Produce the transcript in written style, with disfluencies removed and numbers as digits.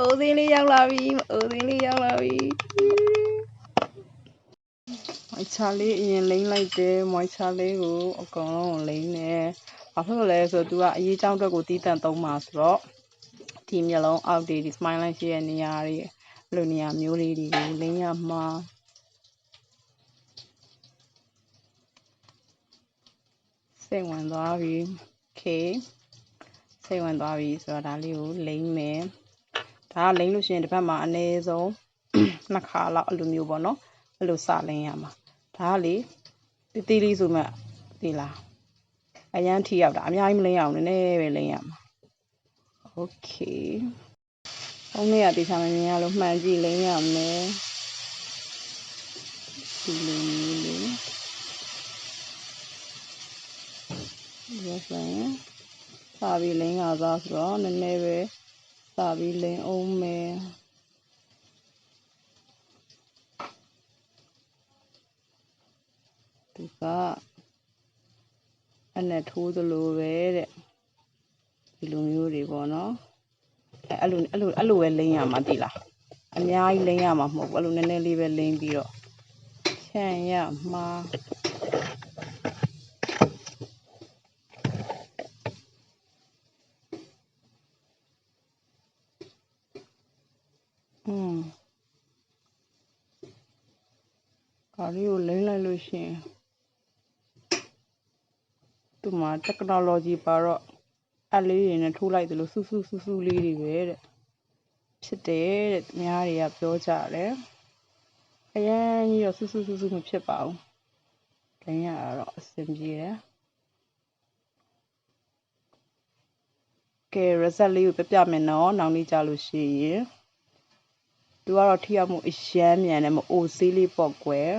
အိုးသေးလေးရောက်လာပြီမအိုးသေးလေးရောက်လာပြီမွိုင်းချလေးအရင်လိမ့်လိုက်တယ်မွိုင်းချလေးကိုအကောင်လုံးလိမ့်နေဘာဖြစ်လို့လဲဆိုတော့ तू ကအရေးကြောင်းအတွက်ကိုတီးတန့်သုံးပါဆိုတော့ဒီမျက်လုံးအောက်တွေဒီ smile line ရှိတဲ့နေရာတွေအဲ့လိုနေရာမျိုးလေးတွေကိုလိမ့်ရမှာစိတ်ဝင်သွားပြီ okay စိတ်ဝင်သွားပြီဆိုတော့ဒါလေးကိုလိမ့်မယ်ဒါကလိမ့်လို့ရှိရင်တစ်ဖက်မှာအနည်းဆုံး2ခါလောက်အဲ့လိုမျိုးပေါ့နော်အဲ့လိုစလိမ့်ရမှာဒါကလေတီးတီးလေးဆိုမှဒီလားအရန်ထီရောက်တာအများကြီးမလိမ့်အောင်နည်းနည်းပဲလိမ့်ရမှာ okay ဘုံလေးကတေချာမမြင်ရလို့မှန်ကြည့်လိမ့်ရမယ်ဒီလိုမျိုးလေးရစရင်စာပြီးလိမ့်ရသားဆိုတော့နည်းနည်းပဲစာပြီးလိမ့်အောင်မယ်ဒီကအနဲ့ထိုးသလိုပဲတဲ့ဒီလိုမျိုးတွေပေါ့နော်အဲ့လိုပဲလိမ့်ရမှာတိလားအများကြီးလိမ့်ရမှာမဟုတ်ဘူးအဲ့လိုနည်းနည်းလေးပဲလိမ့်ပြီးတော့ဖြန့်ရမှာဒါလေးကိုလိမ့်လိုက်လို့ရှိရင်ဒီမှာ technology ပါတော့အလေးတွေနဲ့ထိုးလိုက်တယ်လို့ဆူလေးတွေပဲတဲ့ဖြစ်တယ်တဲ့သူများတွေကပြောကြတယ်အရင်ကြီးတော့ဆူမဖြစ်ပါဘူးလိမ့်ရတော့အဆင်ပြေတယ်ကဲ result လေးကိုပြမယ်နော်နောက်နေ့ကြလို့ရှိရင်သူကတော့ထိရောက်မှုအရမ်းမြန်တယ်မအိုဆေးလေးပေါ့ကွယ်